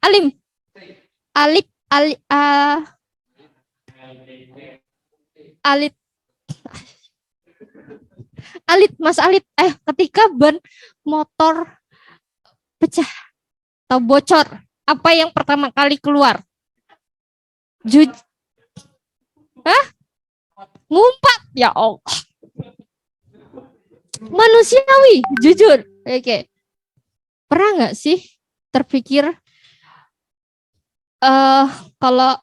Alim, alip, alit, alit, Mas Alit. Ketika ban motor pecah atau bocor, apa yang pertama kali keluar? Hah? Ngumpat, ya Allah. Manusiawi, jujur. Oke. Pernah nggak sih terpikir kalau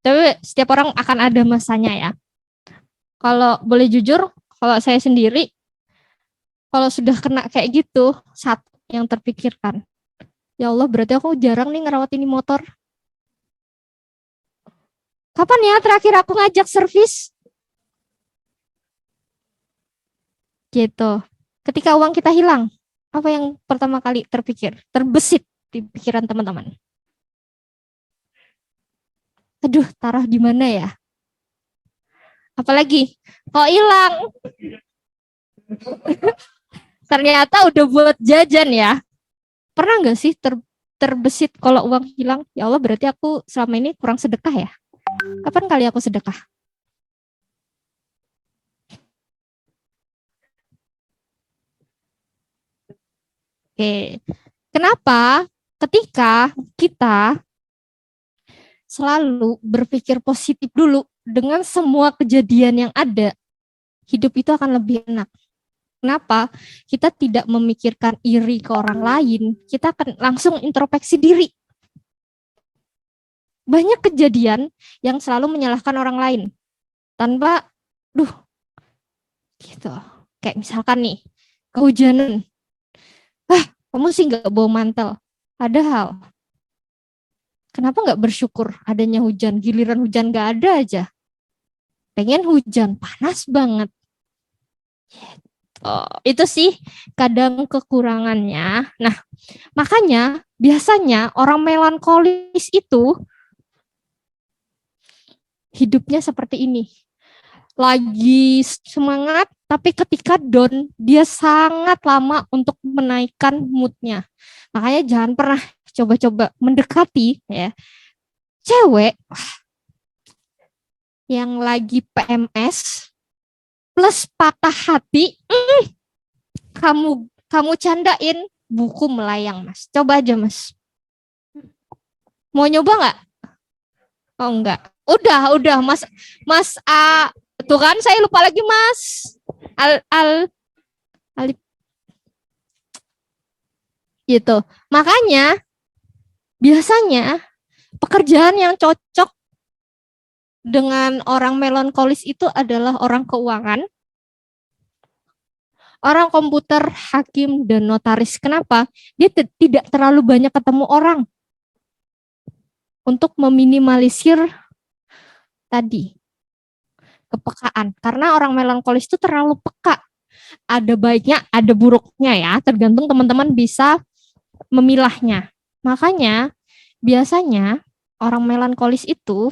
tapi setiap orang akan ada masanya ya. Kalau boleh jujur, kalau saya sendiri, kalau sudah kena kayak gitu, satu yang terpikirkan, ya Allah berarti aku jarang nih ngerawat ini motor. Kapan ya terakhir aku ngajak servis? Gitu. Ketika uang kita hilang, apa yang pertama kali terpikir, terbesit di pikiran teman-teman? Aduh, taruh di mana ya? Apalagi, kok hilang? Ternyata udah buat jajan ya. Pernah nggak sih terbesit kalau uang hilang? Ya Allah, berarti aku selama ini kurang sedekah ya? Kapan kali aku sedekah? Oke. Kenapa? Ketika kita selalu berpikir positif dulu dengan semua kejadian yang ada, hidup itu akan lebih enak. Kenapa? Kita tidak memikirkan iri ke orang lain, kita akan langsung introspeksi diri. Banyak kejadian yang selalu menyalahkan orang lain tanpa, gitu. Kayak misalkan nih, kehujanan, kamu sih nggak bawa mantel. Padahal, kenapa nggak bersyukur adanya hujan? Giliran hujan nggak ada aja. Pengen hujan, panas banget. Oh, itu sih kadang kekurangannya. Nah, makanya biasanya orang melankolis itu hidupnya seperti ini. Lagi semangat, tapi ketika down, dia sangat lama untuk menaikkan moodnya. Makanya jangan pernah coba-coba mendekati ya cewek yang lagi PMS plus patah hati, kamu kamu candain buku melayang, Mas. Coba aja, Mas. Mau nyoba nggak? Oh enggak. Udah, Mas. Mas A. Tuh kan saya lupa lagi, Mas. Al al Alip gitu. Makanya biasanya pekerjaan yang cocok dengan orang melankolis itu adalah orang keuangan, orang komputer, hakim, dan notaris. Kenapa? Dia tidak terlalu banyak ketemu orang untuk meminimalisir tadi kepekaan. Karena orang melankolis itu terlalu peka. Ada baiknya, ada buruknya ya. Tergantung teman-teman bisa memilahnya. Makanya biasanya orang melankolis itu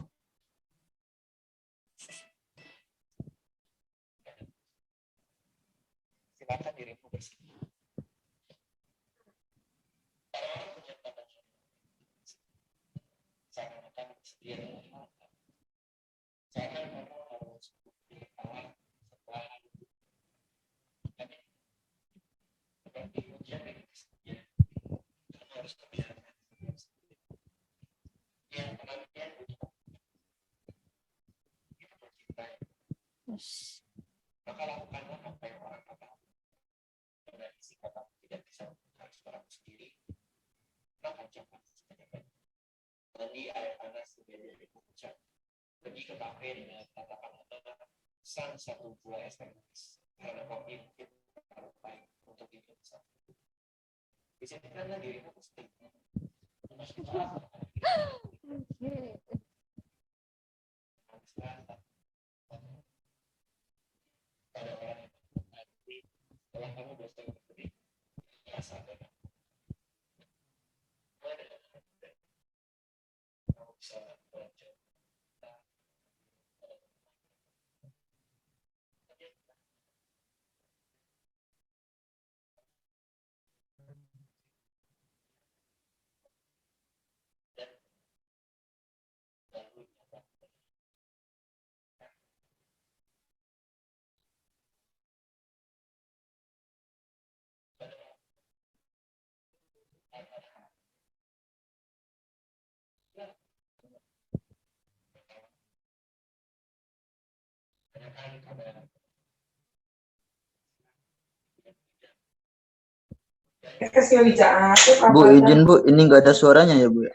Bu, izin Bu, ini nggak ada suaranya ya Bu?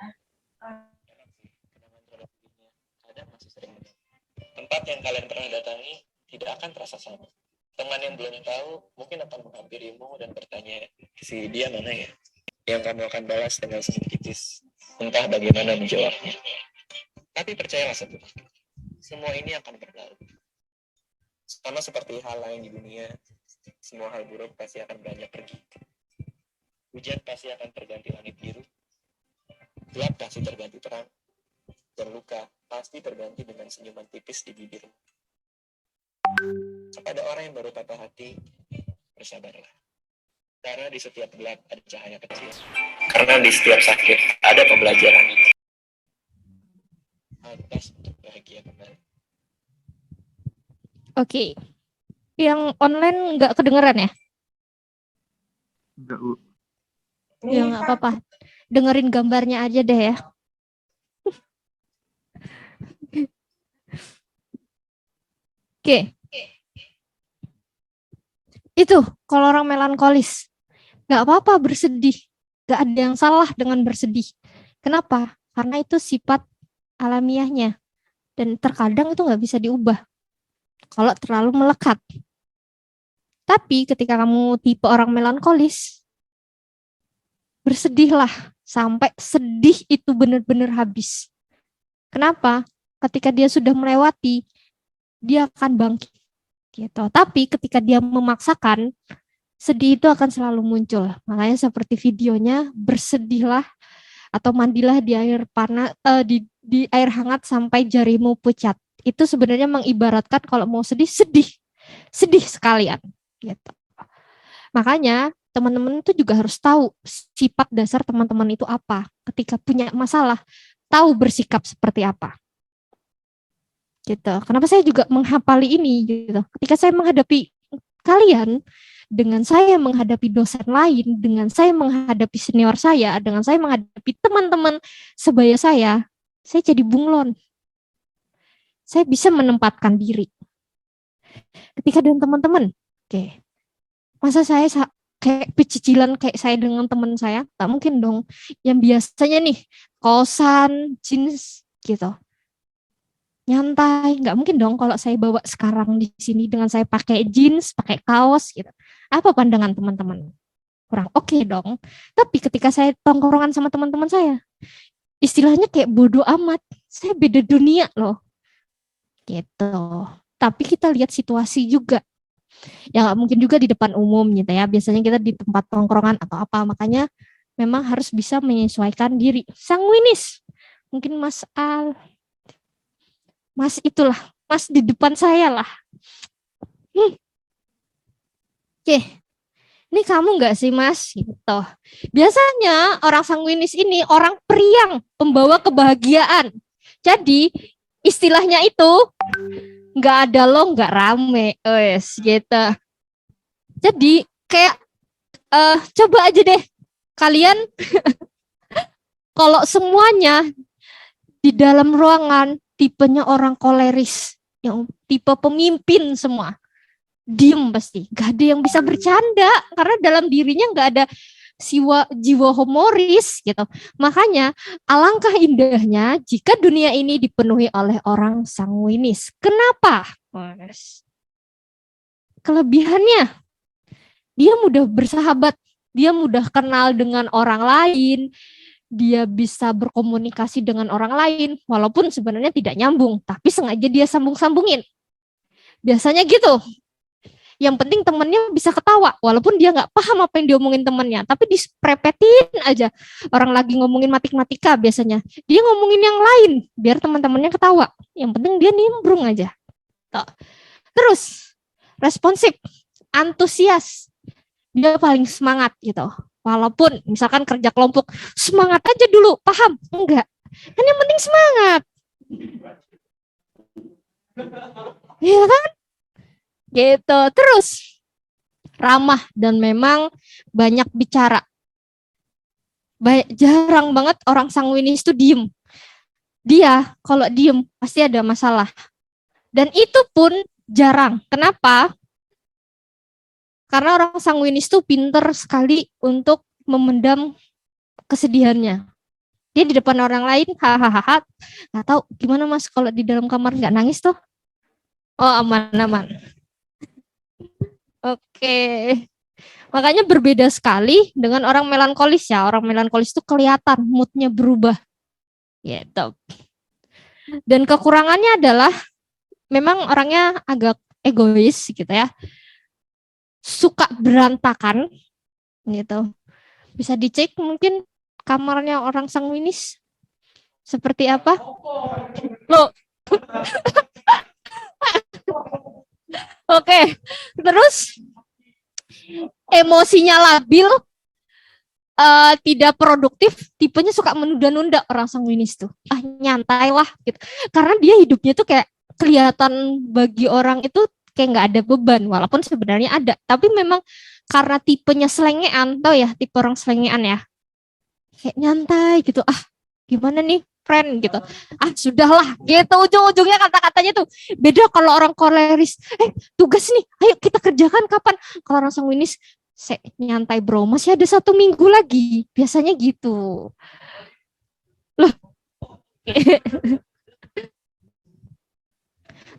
Tempat yang kalian pernah datangi tidak akan terasa sama. Teman yang belum tahu mungkin akan menghampirimu dan bertanya, si dia mana ya? Yang kamu akan balas dengan senyum kritis, entah bagaimana menjawabnya. Tapi percayalah satu, semua ini akan berlalu. Sama seperti hal lain di dunia, semua hal buruk pasti akan banyak pergi. Hujan pasti akan terganti langit biru, gelap pasti terganti terang, dan luka pasti terganti dengan senyuman tipis di bibir. Kepada orang yang baru patah hati, bersabarlah. Karena di setiap gelap ada cahaya kecil. Karena di setiap sakit ada pembelajaran. Atas untuk bahagia kembali. Oke. Yang online nggak kedengeran ya? Enggak Bu. Ya nggak apa-apa. Dengerin gambarnya aja deh ya. Oke. Itu kalau orang melankolis. Nggak apa-apa bersedih. Nggak ada yang salah dengan bersedih. Kenapa? Karena itu sifat alamiahnya. Dan terkadang itu nggak bisa diubah. Kalau terlalu melekat. Tapi ketika kamu tipe orang melankolis, bersedihlah sampai sedih itu benar-benar habis. Kenapa? Ketika dia sudah melewati, dia akan bangkit. Gitu. Tapi ketika dia memaksakan, sedih itu akan selalu muncul. Makanya seperti videonya, bersedihlah atau mandilah di air panas, di air hangat sampai jarimu pucat. Itu sebenarnya mengibaratkan kalau mau sedih, sedih sekalian. Gitu. Makanya teman-teman itu juga harus tahu sifat dasar teman-teman itu apa. Ketika punya masalah, tahu bersikap seperti apa. Gitu. Kenapa saya juga menghafali ini gitu. Ketika saya menghadapi kalian, dengan saya menghadapi dosen lain, dengan saya menghadapi senior saya, dengan saya menghadapi teman-teman sebaya saya jadi bunglon. Saya bisa menempatkan diri. Ketika dengan teman-teman, oke. Masa saya kayak pecicilan kayak saya dengan teman saya? Tak mungkin dong. Yang biasanya nih, kosan, jeans gitu. Nyantai, nggak mungkin dong kalau saya bawa sekarang di sini dengan saya pakai jeans, pakai kaos gitu. Apa pandangan teman-teman? Kurang oke dong. Tapi ketika saya tongkrongan sama teman-teman saya, istilahnya kayak bodoh amat. Saya beda dunia loh. Gitu. Tapi kita lihat situasi juga. Ya nggak mungkin juga di depan umum gitu ya. Biasanya kita di tempat tongkrongan atau apa. Makanya memang harus bisa menyesuaikan diri. Sanguinis. Mungkin Mas Al, Mas itulah, Mas di depan saya lah. Oke, ini kamu nggak sih Mas? Gitu. Biasanya orang sanguinis ini orang periang, pembawa kebahagiaan. Jadi istilahnya itu nggak ada lo nggak rame, wes gitu. Jadi kayak coba aja deh kalian kalau semuanya di dalam ruangan tipenya orang koleris, yang tipe pemimpin semua, diem pasti, gak ada yang bisa bercanda karena dalam dirinya gak ada jiwa humoris gitu. Makanya alangkah indahnya jika dunia ini dipenuhi oleh orang sanguinis. Kenapa? Kelebihannya, dia mudah bersahabat, dia mudah kenal dengan orang lain, dia bisa berkomunikasi dengan orang lain, walaupun sebenarnya tidak nyambung, tapi sengaja dia sambung-sambungin. Biasanya gitu. Yang penting temennya bisa ketawa, walaupun dia nggak paham apa yang diomongin temennya, tapi diprepetin aja. Orang lagi ngomongin matematika biasanya, dia ngomongin yang lain, biar teman-temannya ketawa. Yang penting dia nimbrung aja. Terus, responsif, antusias, dia paling semangat gitu. Walaupun misalkan kerja kelompok, semangat aja dulu, paham? Enggak. Kan yang penting semangat. Iya kan? Gitu. Terus, ramah dan memang banyak bicara. Jarang banget orang sanguinis itu diem. Dia kalau diem pasti ada masalah. Dan itu pun jarang. Kenapa? Karena orang sanguinis tuh pinter sekali untuk memendam kesedihannya. Dia di depan orang lain, hahaha, nggak tahu gimana mas kalau di dalam kamar nggak nangis tuh. Oh aman-aman. Oke. Makanya berbeda sekali dengan orang melankolis ya. Orang melankolis tuh kelihatan moodnya berubah. Gitu. Dan kekurangannya adalah memang orangnya agak egois gitu ya. Suka berantakan gitu. Bisa dicek mungkin kamarnya orang sanguinis seperti apa? Loh. Oke. Terus emosinya labil, tidak produktif, tipenya suka menunda-nunda orang sanguinis tuh. Ah, nyantai lah gitu. Karena dia hidupnya tuh kayak kelihatan bagi orang itu kayak nggak ada beban, walaupun sebenarnya ada. Tapi memang karena tipenya selengean, tau ya tipe orang selengean ya. Kayak nyantai gitu. Ah, gimana nih friend gitu. Ah, sudahlah gitu ujung-ujungnya kata-katanya tuh. Beda kalau orang koleris. Tugas nih, ayo kita kerjakan kapan? Kalau orang sanguinis nyantai bro, masih ada 1 minggu lagi. Biasanya gitu. Loh.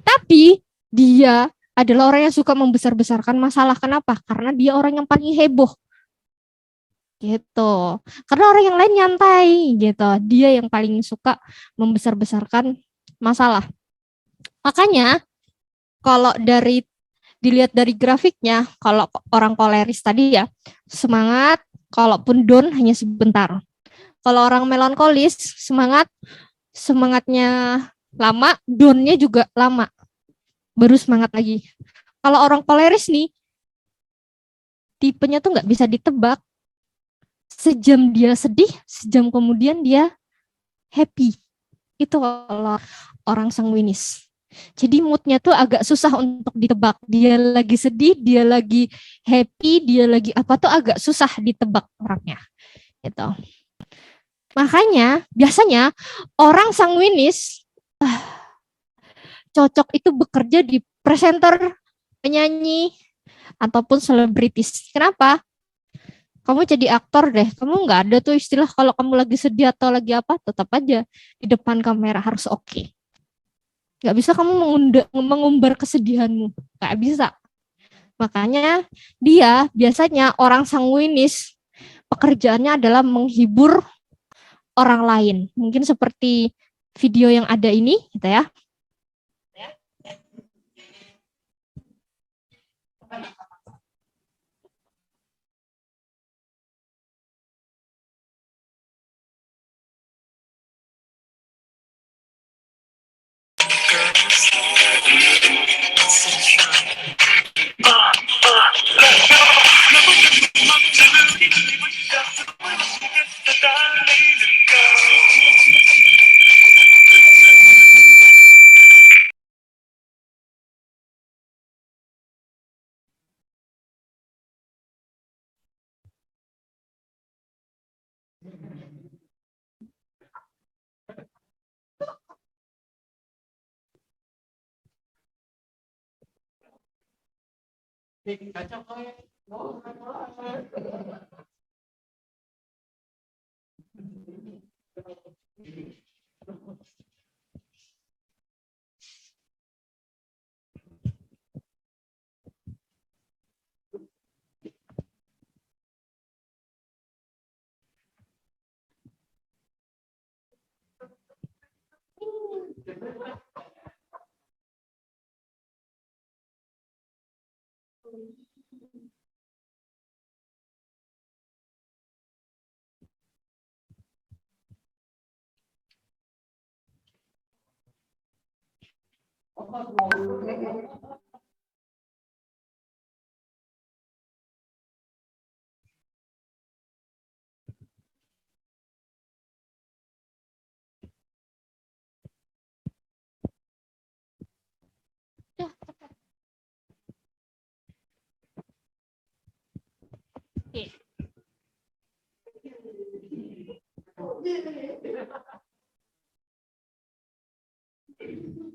Tapi dia adalah orang yang suka membesar-besarkan masalah. Kenapa? Karena dia orang yang paling heboh. Gitu. Karena orang yang lain nyantai gitu. Dia yang paling suka membesar-besarkan masalah. Makanya kalau dilihat dari grafiknya, kalau orang koleris tadi ya, semangat, kalaupun down hanya sebentar. Kalau orang melankolis, semangatnya lama, down-nya juga lama. Baru semangat lagi. Kalau orang koleris nih, tipenya tuh nggak bisa ditebak. Sejam dia sedih, sejam kemudian dia happy. Itu kalau orang sanguinis. Jadi moodnya tuh agak susah untuk ditebak. Dia lagi sedih, dia lagi happy, dia lagi apa tuh agak susah ditebak orangnya. Gitu. Makanya biasanya orang sanguinis cocok itu bekerja di presenter, penyanyi, ataupun selebritis. Kenapa? Kamu jadi aktor deh. Kamu nggak ada tuh istilah kalau kamu lagi sedih atau lagi apa, tetap aja di depan kamera harus oke. Nggak bisa kamu mengumbar kesedihanmu. Nggak bisa. Makanya dia biasanya orang sanguinis pekerjaannya adalah menghibur orang lain. Mungkin seperti video yang ada ini gitu ya.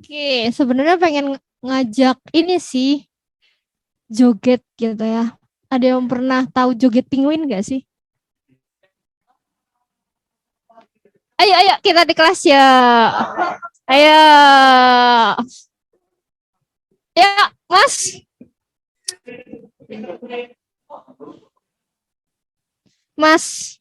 Oke, sebenarnya ngajak ini sih joget gitu ya. Ada yang pernah tahu joget penguin gak sih? Ayo, ayo kita di kelas ya. Ayo. Ya, Mas. Mas.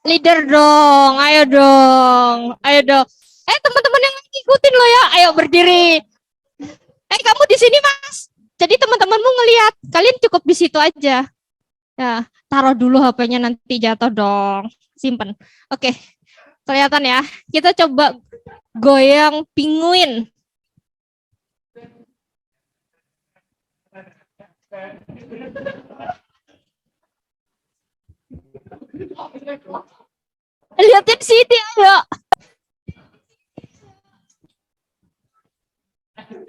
Leader dong. Ayo dong. Ayo dong. Teman-teman yang ngikutin lo ya. Ayo berdiri. Kamu di sini, Mas. Jadi teman-temanmu ngelihat. Kalian cukup di situ aja. Ya, taruh dulu HP-nya nanti jatuh dong. Simpen. Oke. Kelihatan ya. Kita coba goyang penguin. Lihatin sini ayo.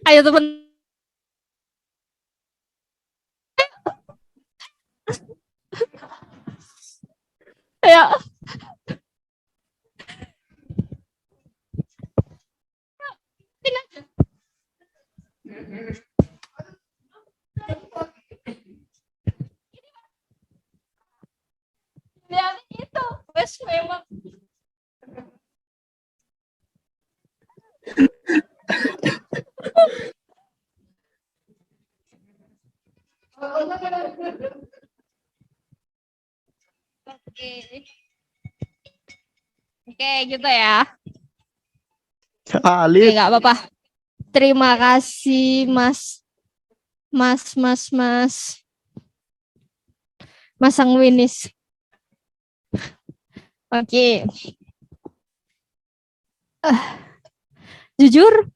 Ayo teman. Ayo. Lihat itu, wes memang. Oke, gitu ya. Oke, nggak apa-apa. Terima kasih, Mas Angwinis. Oke. Jujur,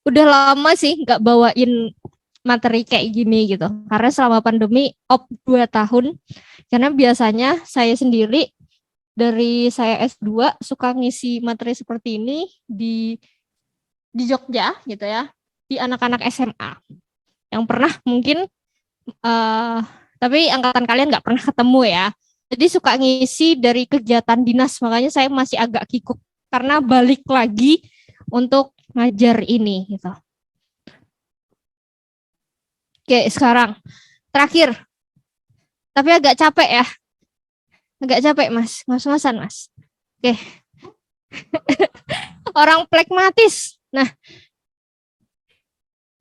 udah lama sih nggak bawain materi kayak gini gitu. Karena selama pandemi 2 tahun. Karena biasanya saya sendiri dari saya S2 suka ngisi materi seperti ini di Jogja gitu ya, di anak-anak SMA. Yang pernah mungkin tapi angkatan kalian nggak pernah ketemu ya. Jadi suka ngisi dari kegiatan dinas, makanya saya masih agak kikuk karena balik lagi untuk ngajar ini gitu. Oke, sekarang terakhir. Tapi agak capek ya. Agak capek, Mas. Ngos-ngosan, Mas. Oke. Orang pragmatis. Nah.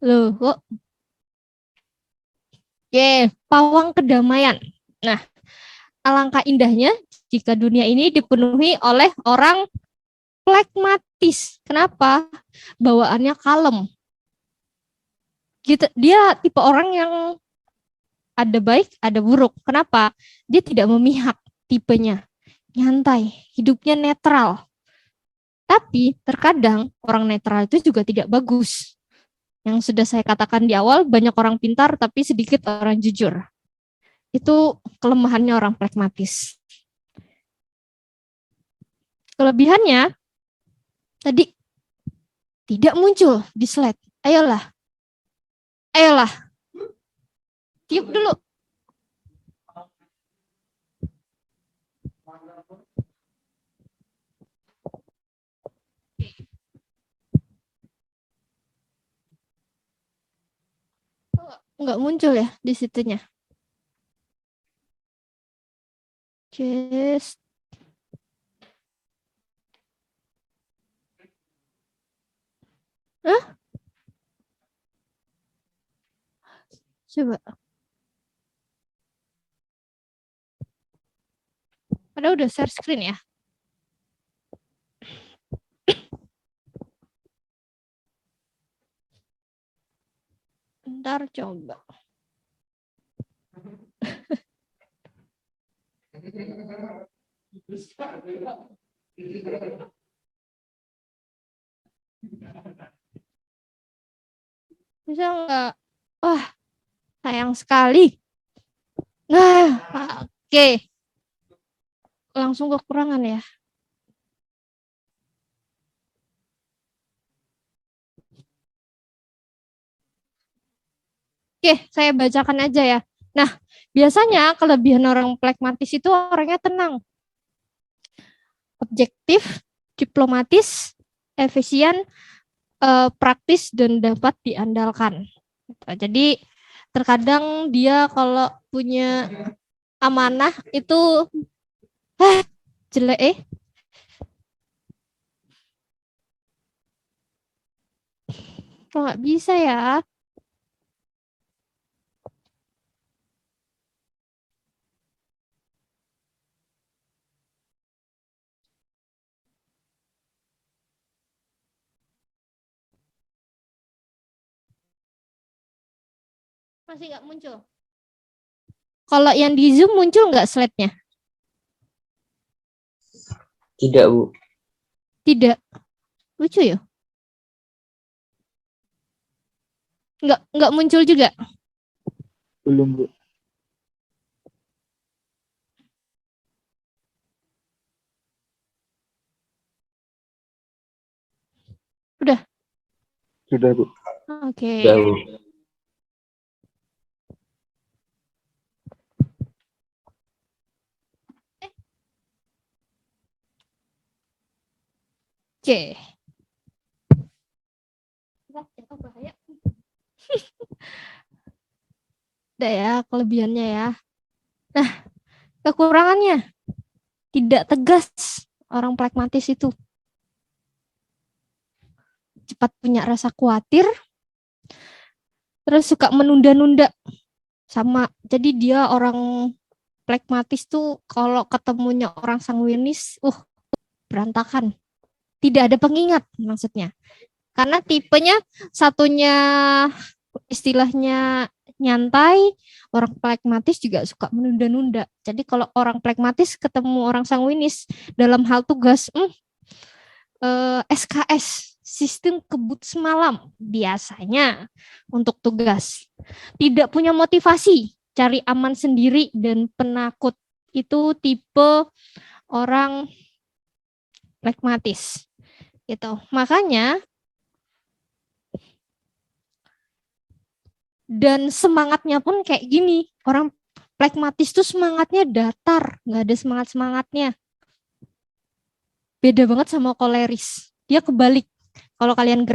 Loh, kok. Oke, pawang kedamaian. Nah, alangkah indahnya jika dunia ini dipenuhi oleh orang pragmatis. Kenapa? Bawaannya kalem. Gitu, dia tipe orang yang ada baik, ada buruk. Kenapa? Dia tidak memihak tipenya. Nyantai, hidupnya netral. Tapi terkadang orang netral itu juga tidak bagus. Yang sudah saya katakan di awal, banyak orang pintar tapi sedikit orang jujur. Itu kelemahannya orang pragmatis. Kelebihannya tadi tidak muncul di slide. Ayolah. Tiup dulu. Enggak muncul ya di situnya. Just coba. Ada udah share screen ya? Bentar coba. Bisa enggak? Wah, sayang sekali. Nah, oke. Langsung kekurangan ya. Oke, saya bacakan aja ya. Nah, biasanya kelebihan orang pragmatis itu orangnya tenang, objektif, diplomatis, efisien, praktis, dan dapat diandalkan. Jadi terkadang dia kalau punya amanah itu jelek kok nggak bisa ya. Masih nggak muncul. Kalau yang di Zoom muncul nggak slide-nya? Tidak, Bu. Tidak. Lucu ya? Nggak muncul juga. Belum, Bu. Udah. Sudah, Bu. Oke. Sudah, Bu. Oke. Oh, bahaya. Udah ya kelebihannya ya. Nah, kekurangannya tidak tegas. Orang pragmatis itu cepat punya rasa khawatir, terus suka menunda-nunda. Sama, jadi dia orang pragmatis tuh kalau ketemunya orang sanguinis, berantakan. Tidak ada pengingat maksudnya. Karena tipenya satunya istilahnya nyantai, orang pragmatis juga suka menunda-nunda. Jadi kalau orang pragmatis ketemu orang sanguinis dalam hal tugas, SKS, sistem kebut semalam biasanya untuk tugas. Tidak punya motivasi, cari aman sendiri dan penakut. Itu tipe orang pragmatis. Gitu. Makanya dan semangatnya pun kayak gini. Orang pragmatis tuh semangatnya datar, nggak ada semangat-semangatnya. Beda banget sama koleris. Dia kebalik. Kalau kalian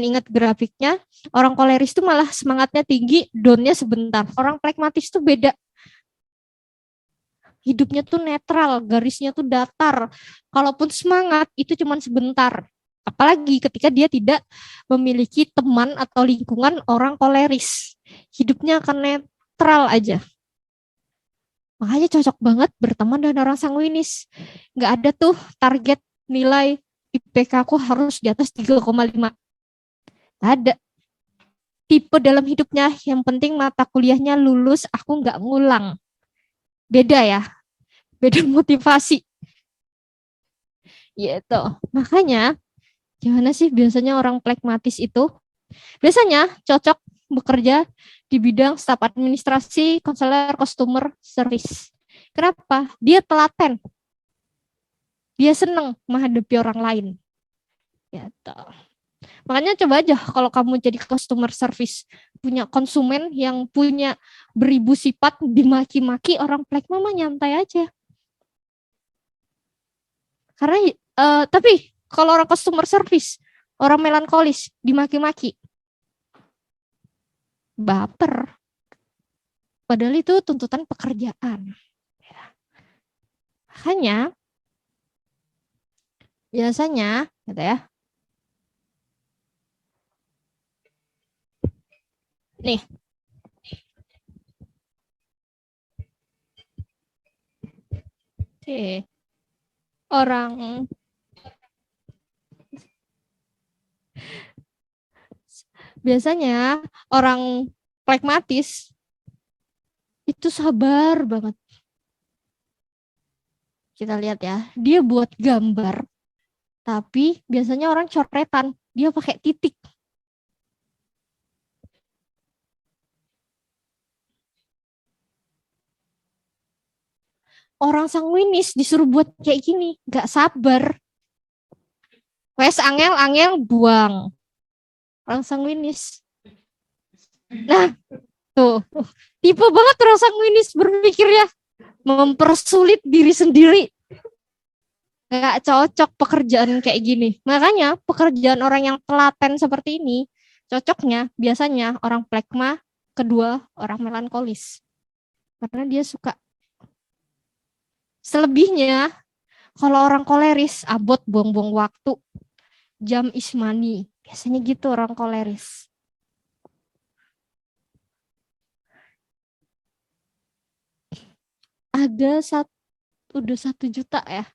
ingat grafiknya, orang koleris tuh malah semangatnya tinggi, down-nya sebentar. Orang pragmatis tuh beda. Hidupnya tuh netral, garisnya tuh datar. Kalaupun semangat, itu cuma sebentar. Apalagi ketika dia tidak memiliki teman atau lingkungan orang koleris. Hidupnya akan netral aja. Makanya cocok banget berteman dengan orang sanguinis. Nggak ada tuh target nilai IPK aku harus di atas 3,5. Nggak ada. Tipe dalam hidupnya, yang penting mata kuliahnya lulus, aku nggak ngulang. Beda ya. Beda motivasi. Gitu. Makanya, gimana sih biasanya orang pragmatis itu? Biasanya cocok bekerja di bidang staf administrasi, konselor, customer service. Kenapa? Dia telaten. Dia senang menghadapi orang lain. Gitu. Makanya coba aja kalau kamu jadi customer service, punya konsumen yang punya beribu sifat, dimaki-maki, orang pragma mah nyantai aja. Karena tapi kalau orang customer service, orang melankolis, dimaki-maki, baper. Padahal itu tuntutan pekerjaan. Makanya biasanya gitu ya. Nih. Oke. Orang biasanya orang pragmatis itu sabar banget. Kita lihat ya, dia buat gambar, tapi biasanya orang coretan, dia pakai titik. Orang sanguinis disuruh buat kayak gini, gak sabar. Wes angel buang. Orang sanguinis. Nah, tuh. Tipe banget orang sanguinis berpikirnya. Mempersulit diri sendiri. Nggak cocok pekerjaan kayak gini. Makanya pekerjaan orang yang telaten seperti ini cocoknya biasanya orang plekma, kedua orang melankolis. Karena dia suka. Selebihnya kalau orang koleris abot buang-buang waktu. Jam is money. Biasanya gitu orang koleris. Udah 1 juta ya.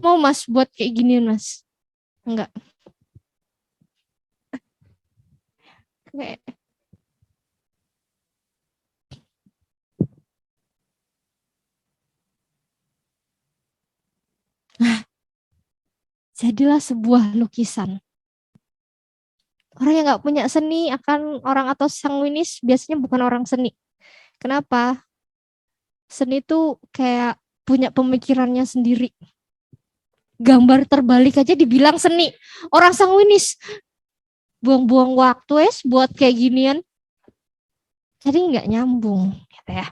Mau Mas buat kayak gini Mas? Enggak. Kayak jadilah sebuah lukisan. Orang yang nggak punya seni akan orang atau sanguinis biasanya bukan orang seni. Kenapa? Seni itu kayak punya pemikirannya sendiri. Gambar terbalik aja dibilang seni. Orang sanguinis buang-buang waktu buat kayak ginian. Jadi nggak nyambung gitu ya.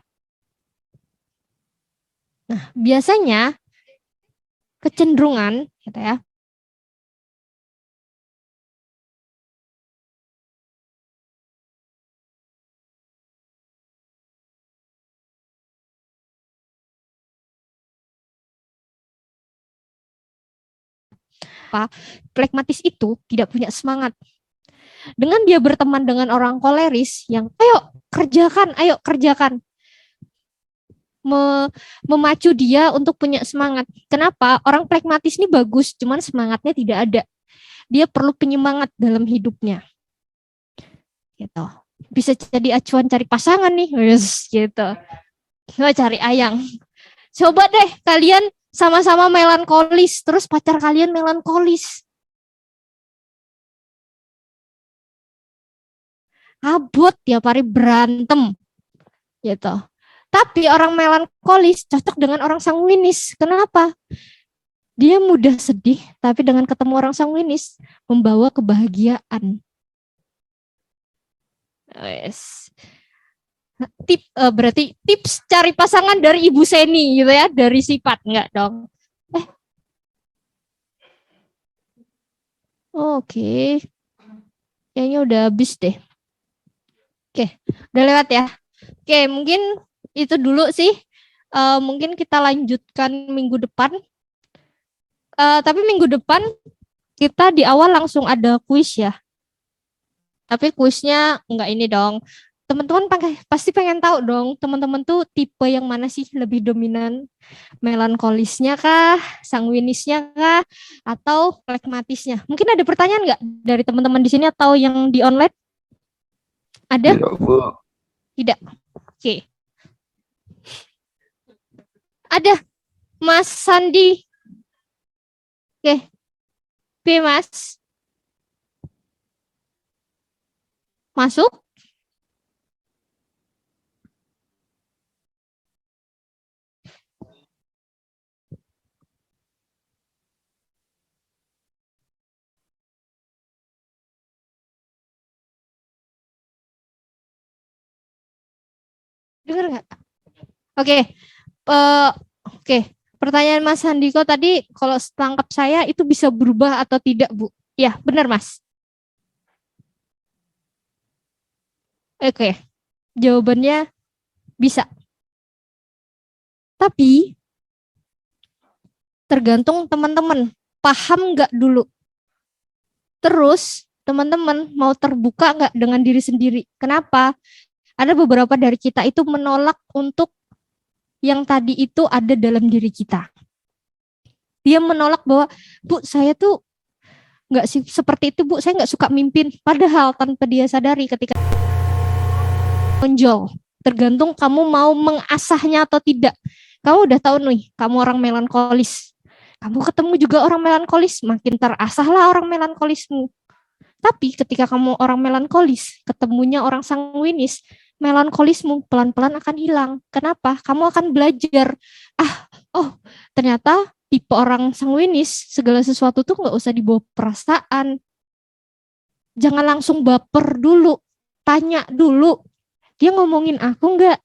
Nah, biasanya kecenderungan gitu ya. Plekmatis itu tidak punya semangat. Dengan dia berteman dengan orang koleris yang ayo kerjakan. Memacu dia untuk punya semangat. Kenapa? Orang plekmatis ini bagus, cuman semangatnya tidak ada. Dia perlu penyemangat dalam hidupnya. Gitu. Bisa jadi acuan cari pasangan nih, yes, gitu. Cari ayang. Coba deh kalian sama-sama melankolis, terus pacar kalian melankolis. Abot tiap hari berantem. Gitu. Tapi orang melankolis cocok dengan orang sanguinis. Kenapa? Dia mudah sedih, tapi dengan ketemu orang sanguinis membawa kebahagiaan. Yes. Berarti tips cari pasangan dari Ibu Seni gitu ya, dari sifat enggak dong? Oke. Kayaknya udah habis deh. Oke, udah lewat ya. Oke, mungkin itu dulu sih. Mungkin kita lanjutkan minggu depan. Tapi minggu depan kita di awal langsung ada kuis ya. Tapi kuisnya enggak ini dong. Teman-teman pasti pengen tahu dong, teman-teman tuh tipe yang mana sih lebih dominan? Melankolisnya kah, sanguinisnya kah, atau plekmatisnya? Mungkin ada pertanyaan nggak dari teman-teman di sini atau yang di online? Ada? Tidak, Bu. Tidak. Oke. Ada, Mas Sandi. Oke. B, Mas. Masuk? Dengar nggak? Oke. Oke. Pertanyaan Mas Handiko tadi, kalau tangkap saya itu bisa berubah atau tidak, Bu? Ya, benar, Mas. Oke. Jawabannya bisa. Tapi tergantung teman-teman paham nggak dulu. Terus teman-teman mau terbuka nggak dengan diri sendiri. Kenapa? Ada beberapa dari kita itu menolak untuk yang tadi itu ada dalam diri kita. Dia menolak bahwa, Bu, saya tuh nggak seperti itu, Bu. Saya nggak suka mimpin. Padahal tanpa dia sadari ketika menonjol. Tergantung kamu mau mengasahnya atau tidak. Kamu udah tahu nih, kamu orang melankolis. Kamu ketemu juga orang melankolis, makin terasahlah orang melankolismu. Tapi ketika kamu orang melankolis, ketemunya orang sanguinis, melankolismu pelan-pelan akan hilang. Kenapa? Kamu akan belajar, ternyata tipe orang sanguinis, segala sesuatu tuh nggak usah dibawa perasaan. Jangan langsung baper dulu, tanya dulu, dia ngomongin aku nggak?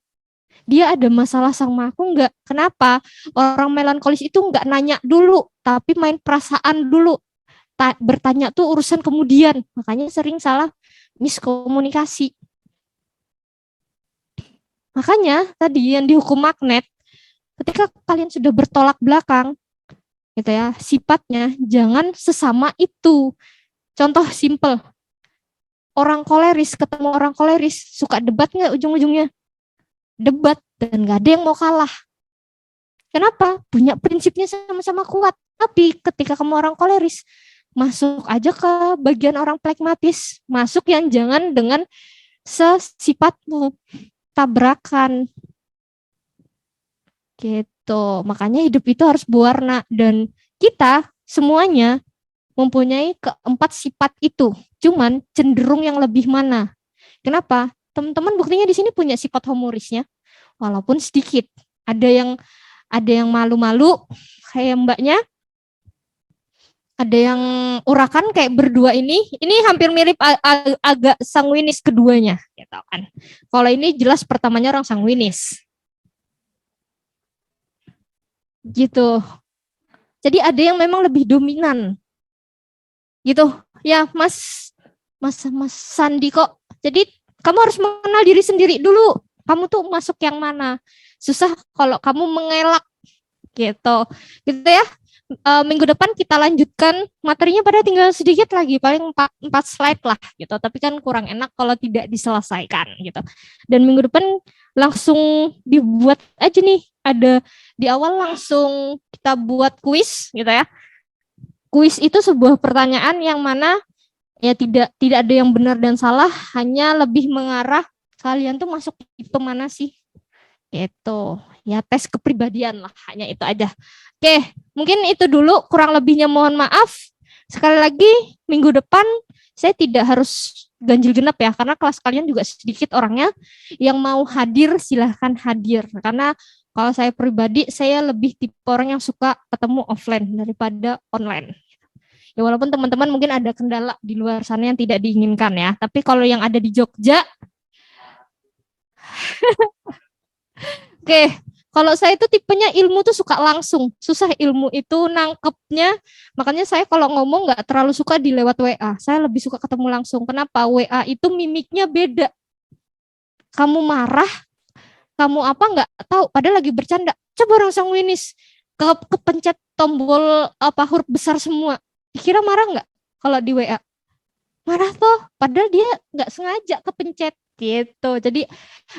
Dia ada masalah sama aku nggak? Kenapa? Orang melankolis itu nggak nanya dulu, tapi main perasaan dulu. Bertanya tuh urusan kemudian, makanya sering salah miskomunikasi. Makanya tadi yang dihukum magnet, ketika kalian sudah bertolak belakang, gitu ya, sifatnya jangan sesama itu. Contoh simple, orang koleris ketemu orang koleris, suka debat nggak ujung-ujungnya? Debat, dan nggak ada yang mau kalah. Kenapa? Punya prinsipnya sama-sama kuat. Tapi ketika kamu orang koleris, masuk aja ke bagian orang pragmatis. Masuk yang jangan dengan sesifatmu. Tabrakan. Gitu. Makanya hidup itu harus berwarna. Dan kita semuanya mempunyai keempat sifat itu. Cuman cenderung yang lebih mana. Kenapa? Teman-teman buktinya di sini punya sifat humorisnya. Walaupun sedikit. Ada yang malu-malu kayak mbaknya. Ada yang urakan kayak berdua ini hampir mirip agak sanguinis keduanya, gitu kan. Kalau ini jelas pertamanya orang sanguinis. Gitu. Jadi ada yang memang lebih dominan. Gitu. Ya, Mas Sandi kok. Jadi kamu harus mengenal diri sendiri dulu. Kamu tuh masuk yang mana? Susah kalau kamu mengelak gitu. Gitu ya. Minggu depan kita lanjutkan materinya, pada tinggal sedikit lagi, paling 4 slide lah gitu, tapi kan kurang enak kalau tidak diselesaikan gitu. Dan minggu depan langsung dibuat aja nih, ada di awal langsung kita buat kuis gitu ya. Kuis itu sebuah pertanyaan yang mana ya tidak ada yang benar dan salah, hanya lebih mengarah kalian tuh masuk tipe mana sih gitu ya, tes kepribadian lah, hanya itu aja. Oke, mungkin itu dulu, kurang lebihnya mohon maaf. Sekali lagi minggu depan saya tidak harus ganjil genap ya, karena kelas kalian juga sedikit orangnya. Yang mau hadir silahkan hadir, karena kalau saya pribadi saya lebih tipe orang yang suka ketemu offline daripada online. Ya walaupun teman-teman mungkin ada kendala di luar sana yang tidak diinginkan ya, tapi kalau yang ada di Jogja oke, kalau saya itu tipenya ilmu tuh suka langsung, susah ilmu itu nangkepnya. Makanya saya kalau ngomong nggak terlalu suka di lewat WA, saya lebih suka ketemu langsung. Kenapa? WA itu mimiknya beda. Kamu marah, kamu apa nggak tahu, padahal lagi bercanda. Coba orang sanguinis, kepencet tombol huruf besar semua, dikira marah nggak kalau di WA? Marah toh, padahal dia nggak sengaja kepencet gitu. Jadi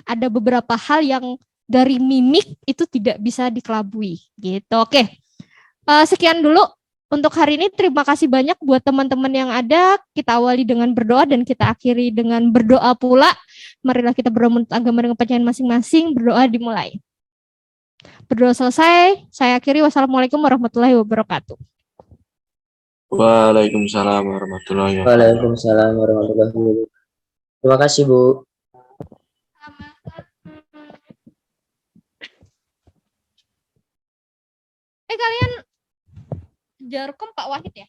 ada beberapa hal yang dari mimik itu tidak bisa dikelabui gitu. Oke, sekian dulu untuk hari ini. Terima kasih banyak buat teman-teman yang ada. Kita awali dengan berdoa dan kita akhiri dengan berdoa pula. Marilah kita berdoa menurut agama dengan kepercayaan masing-masing. Berdoa dimulai. Berdoa selesai, saya akhiri. Wassalamualaikum warahmatullahi wabarakatuh. Waalaikumsalam warahmatullahi wabarakatuh. Waalaikumsalam warahmatullahi wabarakatuh. Terima kasih, Bu. Kalian Jarkom Pak Wahid ya?